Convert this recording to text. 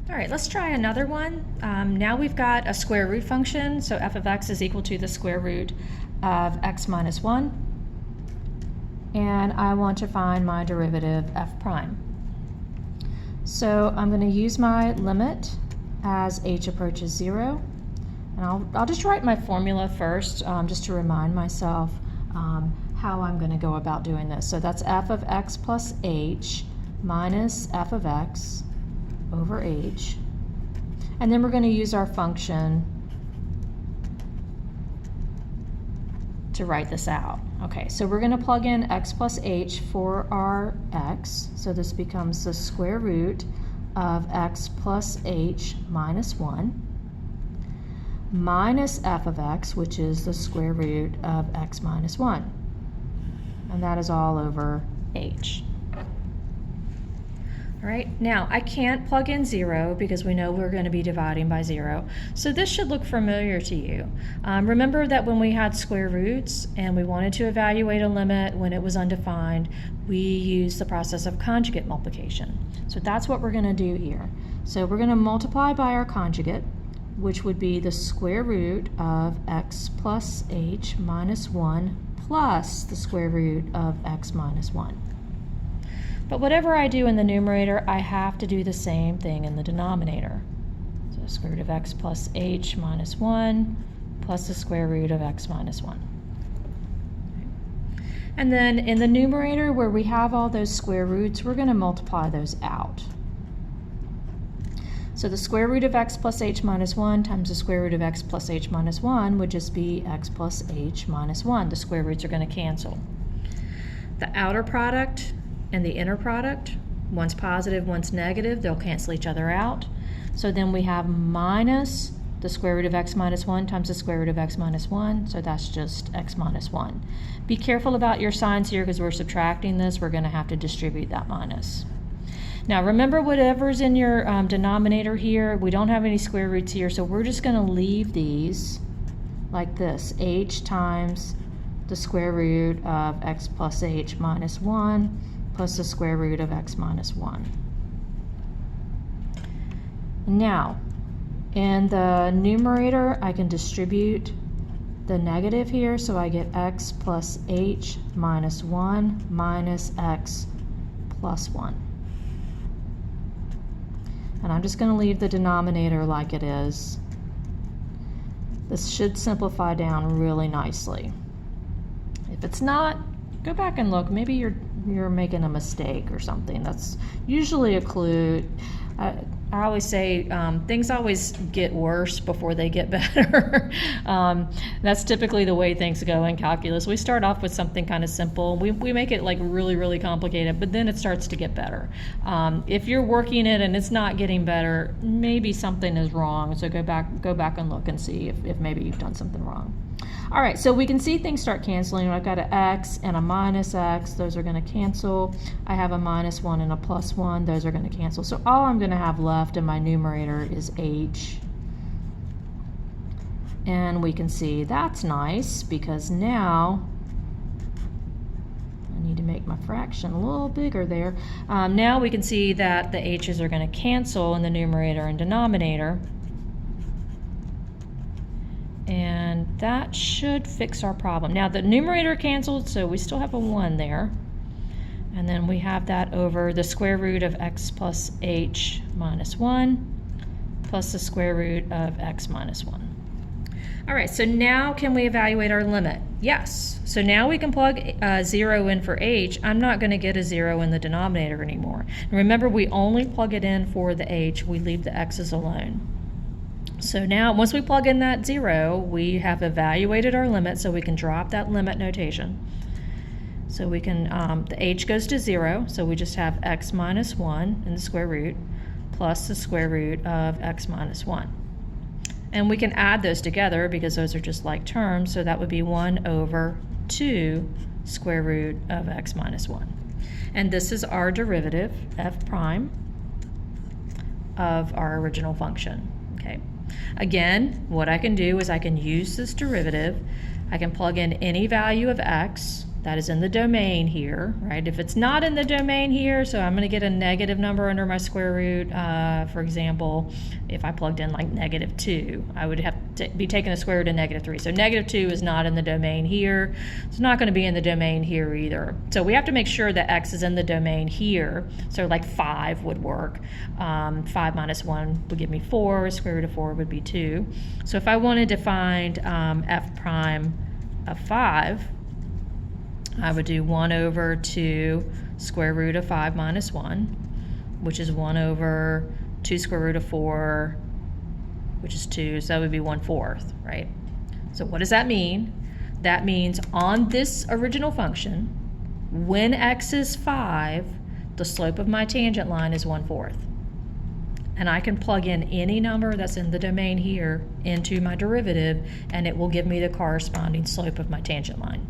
All right, let's try another one. Now we've got a square root function, so f of x is equal to the square root of x minus 1. And I want to find my derivative f prime. So I'm going to use my limit as h approaches 0. And I'll just write my formula first, just to remind myself how I'm going to go about doing this. So that's f of x plus h minus f of x over h. And then we're going to use our function to write this out. Okay, so we're going to plug in x plus h for our x. So this becomes the square root of x plus h minus 1 minus f of x, which is the square root of x minus 1. And that is all over h. All right, now I can't plug in 0 because we know we're going to be dividing by 0. So this should look familiar to you. Remember that when we had square roots and we wanted to evaluate a limit when it was undefined, we used the process of conjugate multiplication. So that's what we're going to do here. So we're going to multiply by our conjugate, which would be the square root of x plus h minus 1 plus the square root of x minus 1. But whatever I do in the numerator, I have to do the same thing in the denominator. So square root of x plus h minus 1 plus the square root of x minus 1. And then in the numerator, where we have all those square roots, we're going to multiply those out. So the square root of x plus h minus 1 times the square root of x plus h minus 1 would just be x plus h minus 1. The square roots are going to cancel. The outer product and the inner product, one's positive, one's negative, they'll cancel each other out. So then we have minus the square root of x minus 1 times the square root of x minus 1, so that's just x minus 1. Be careful about your signs here because we're subtracting this, we're going to have to distribute that minus. Now remember, whatever's in your denominator here, we don't have any square roots here, so we're just going to leave these like this, h times the square root of x plus h minus 1 plus the square root of x minus 1. Now, in the numerator, I can distribute the negative here, so I get x plus h minus 1 minus x plus 1. And I'm just going to leave the denominator like it is. This should simplify down really nicely. If it's not, go back and look. Maybe you're making a mistake or something. That's usually a clue. I always say things always get worse before they get better. That's typically the way things go in calculus. We start off with something kind of simple. We make it like really, really complicated, but then it starts to get better. If you're working it and it's not getting better, maybe something is wrong. So go back and look and see if maybe you've done something wrong. All right, so we can see things start canceling. I've got an x and a minus x. Those are going to cancel. I have a minus 1 and a plus 1. Those are going to cancel. So all I'm going to have left in my numerator is h. And we can see that's nice because now I need to make my fraction a little bigger there. Now we can see that the h's are going to cancel in the numerator and denominator. And that should fix our problem. Now the numerator canceled, so we still have a 1 there. And then we have that over the square root of x plus h minus 1 plus the square root of x minus 1. All right, so now can we evaluate our limit? Yes. So now we can plug 0 in for h. I'm not going to get a 0 in the denominator anymore. And remember, we only plug it in for the h. We leave the x's alone. So now, once we plug in that 0, we have evaluated our limit, so we can drop that limit notation. So we can, the h goes to 0, so we just have x minus 1 in the square root plus the square root of x minus 1. And we can add those together because those are just like terms, so that would be 1 over 2 square root of x minus 1. And this is our derivative, f prime, of our original function, okay? Again, what I can do is I can use this derivative. I can plug in any value of x, that is in the domain here, right? If it's not in the domain here, so I'm going to get a negative number under my square root. For example, if I plugged in like -2, I would have to be taking the square root of -3. So -2 is not in the domain here. It's not going to be in the domain here either. So we have to make sure that x is in the domain here. So like 5 would work. 5 minus 1 would give me 4. Square root of 4 would be 2. So if I wanted to find f prime of 5, I would do 1 over 2 square root of 5 minus 1, which is 1 over 2 square root of 4, which is 2, so that would be 1/4, right? So what does that mean? That means on this original function, when x is 5, the slope of my tangent line is 1/4. And I can plug in any number that's in the domain here into my derivative, and it will give me the corresponding slope of my tangent line.